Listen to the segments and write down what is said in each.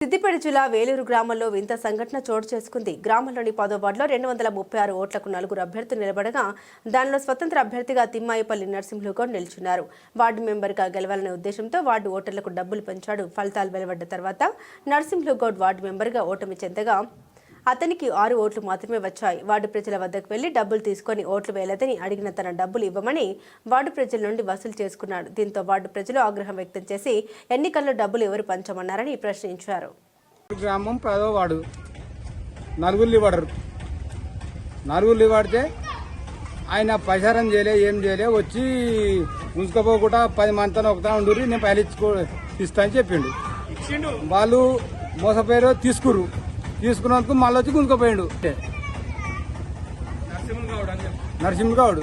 సిద్దిపేట జిల్లా వేలూరు గ్రామంలో వింత సంఘటన చోటు చేసుకుంది. గ్రామంలోని 10వ వార్డులో 236 ఓట్లకు 4 అభ్యర్థులు నిలబడగా దానిలో స్వతంత్ర అభ్యర్థిగా తిమ్మాయిపల్లి నరసింహులు గౌడ్ నిలిచున్నారు. వార్డు మెంబర్గా గెలవాలనే ఉద్దేశంతో వార్డు ఓటర్లకు డబ్బులు పెంచాడు. ఫలితాలు వెలువడ్డ తర్వాత నరసింహులు గౌడ్ వార్డు మెంబర్గా ఓటమి చెందగా అతనికి 6 ఓట్లు మాత్రమే వచ్చాయి. వార్డు ప్రజల వద్దకు వెళ్లి డబ్బులు తీసుకొని ఓట్లు వేయలేదని అడిగిన తన డబ్బులు ఇవ్వమని వార్డు ప్రజల నుండి వసూలు చేసుకున్నాడు. దీంతో వార్డు ప్రజలు ఆగ్రహం వ్యక్తం చేసి ఎన్నికల్లో డబ్బులు ఎవరు పంచమన్నారని ప్రశ్నించారు. గ్రామం 10వ వార్డు నలుగురు లివాడితే ఆయన ప్రచారం చేయలే, ఏం చేయలే, వచ్చి ఉంచుకోపోకుండా 10 మందితో ఒకతా ఉండుర్రి, నేను పైలు ఇస్తా అని చెప్పిండు. వాళ్ళు మోసపోయారు, తీసుకున్నందుకు మళ్ళీ వచ్చి గుంజుకోపోయిండు. నరసింహులు గౌడ్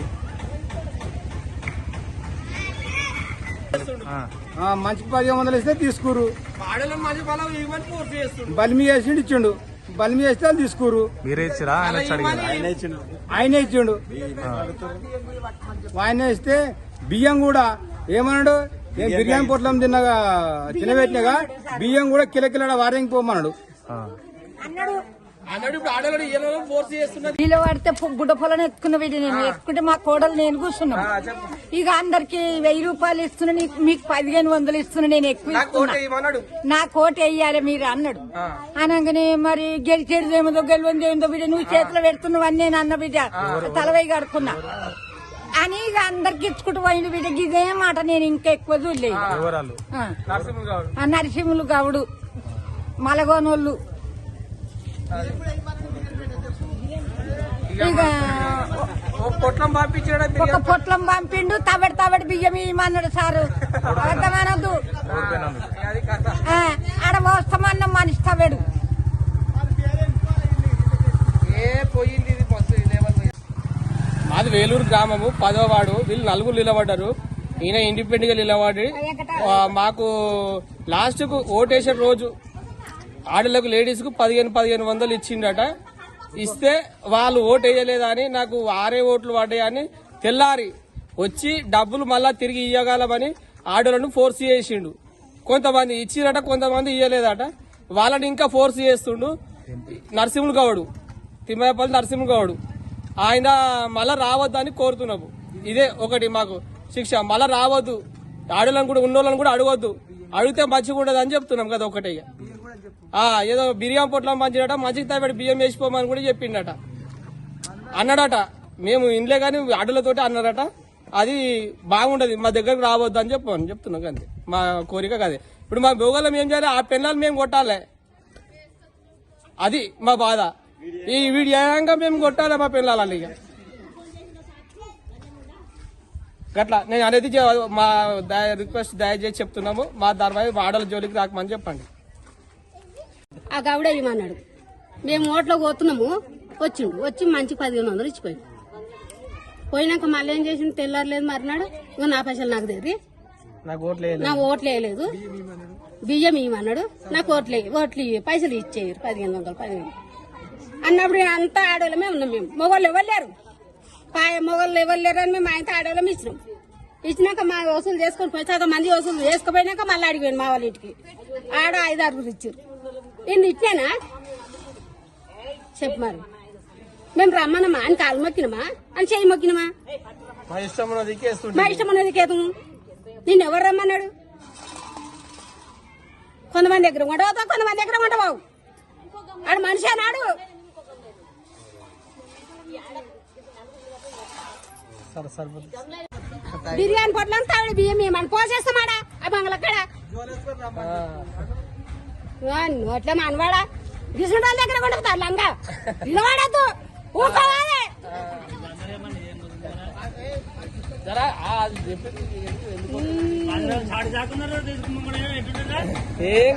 మంచికి 1500 ఇస్తే తీసుకురు, బలిమి వేసిండు ఇచ్చిండు, బలిమి వేస్తే వాళ్ళు తీసుకురు, ఆయనే ఇచ్చిండు. ఆయన ఇస్తే బియ్యం కూడా ఏమన్నాడు, నేను బిర్యానీ పొట్లం తినబెట్టినగా బియ్యం కూడా కిలకిల వారేంగి పోమన్నాడు. నీళ్ళు పడితే గుడ్డ పొలం ఎత్తుకున్న వీడి నేను ఎత్తుకుంటే మా కోడలు నేను కూర్చున్నాం. ఇక అందరికి 1000 రూపాయలు ఇస్తున్నా, మీకు 1500 ఇస్తున్నా, నేను ఎక్కువ ఇస్తున్నా, నా కోట వేయాలి మీరు అన్నాడు. అనగానే మరి గెలిచేది ఏమో గెలవంది ఏమో బిడ్డ నువ్వు చేతిలో పెడుతున్నావు అని నేను అన్న బిడ్డ తలవై కడుకున్నా అని ఇక అందరికి ఇచ్చుకుంటూ పోయిండు బిడ్డ. ఇదే మాట నేను ఇంకా ఎక్కువ చూడలేదు. నరసింహులు గౌడు మలగోనోళ్ళు ఇక ఒక పొట్లం పంపిండు, తవడి బియ్యం ఇవ్వమన్నాడు సారు. అర్థమనద్దు, ఆడ వస్తామన్న మనిషి తవడు. మాది వేలూరు గ్రామము 10వ వార్డు. వీళ్ళు 4 నిలబడ్డారు. ఈయన ఇండిపెండెంట్ గా నిలబడి మాకు లాస్ట్ కు ఓటేసిన రోజు ఆడలకు లేడీస్ కు 1500 ఇచ్చిండట. ఇస్తే వాళ్ళు ఓటు వేయలేదా అని నాకు 6 ఓట్లు పడ్డాయని తెల్లారి వచ్చి డబ్బులు మళ్ళా తిరిగి ఇయ్యగలమని ఆడలను ఫోర్స్ చేసిండు. కొంతమంది ఇచ్చిరట, కొంతమంది ఇయ్యలేదట. వాళ్ళని ఇంకా ఫోర్స్ చేస్తుండు నరసింహులు గౌడు, తిమ్మాయిపల్లి నరసింహులు గౌడు. ఆయన మళ్ళా రావద్దని కోరుతున్నాము. ఇదే ఒకటి మాకు శిక్ష, మళ్ళా రావద్దు, ఆడలను కూడా ఉన్నోళ్ళని కూడా అడగొద్దు, అడిగితే మంచిగా ఉండదు అని చెప్తున్నాం కదా. ఒకటే ఏదో బిర్యానీ పొట్లం పంచినట, మంచికి తగ్గ బియ్యం వేసిపోమని కూడా చెప్పిండట, అన్నాడట. మేము ఇంట్లో కానీ అడ్డులతోటి అన్నారట. అది బాగుండదు, మా దగ్గరకు రావద్దు అని చెప్తున్నాం కానీ మా కోరిక కదే. ఇప్పుడు మా భోగాలం ఏం చేయాలి, ఆ పెళ్ళాలు మేము కొట్టాలి, అది మా బాధ. ఈ వీడియోగా మేము కొట్టాలి మా పెళ్ళాలి. ఇక గట్లా నేను అనేది మా రిక్వెస్ట్ దయచేసి చెప్తున్నాము, మా దాని ఆడల జోలికి రాకమని చెప్పండి. ఆ గౌడ ఇవ్వమన్నాడు, మేము ఓట్లో పోతున్నాము, వచ్చిండు, వచ్చి మంచి 1500 ఇచ్చిపోయింది. పోయినాక మళ్ళీ ఏం చేసిండు, తెల్లారలేదు మర్నాడు ఇక నా పైసలు నాకు దగ్గర నా ఓట్లు వేయలేదు, బియ్యం ఇవ్వమన్నాడు, నాకు ఓట్లు పైసలు ఇచ్చేయరు 1500 అన్నప్పుడు అంతా ఆడవాళ్ళమే ఉన్నాం. మేము మొగోళ్ళు ఎవరు లేరు, మొగోళ్ళు ఎవరు లేరు అని మేము ఆయనతో ఆడవాళ్ళం ఇచ్చినాం. ఇచ్చినాక మా వసూలు చేసుకొని పోయి మంది వసూలు చేసుకుపోయినాక మళ్ళీ అడిగిపోయింది మా వాళ్ళ ఇంటికి. ఆడ 5-6 ఇచ్చారు. ఇన్ని ఇచ్చానా చెప్పు, మరి మేము రమ్మనమా అని కాలు మొక్కినమా అని చెయ్యి మొక్కినమా? మా ఇష్టం ఉన్నది కేతము. నిన్ను ఎవరు రమ్మన్నాడు? కొంతమంది దగ్గర ఉండవు, కొంతమంది దగ్గర ఉండవు. ఆడు మనిషి అన్నాడు. బిర్యానీ పొట్లం తాడు బియ్యం ఏమని పోసేస్తామాడా ఆ బంగ్లక్కడ నోట్లే మనవాడా గిసుండ దగ్గర కొంటారు లంగా నిలబడద్దు, ఊరుకోవాలి. ఏం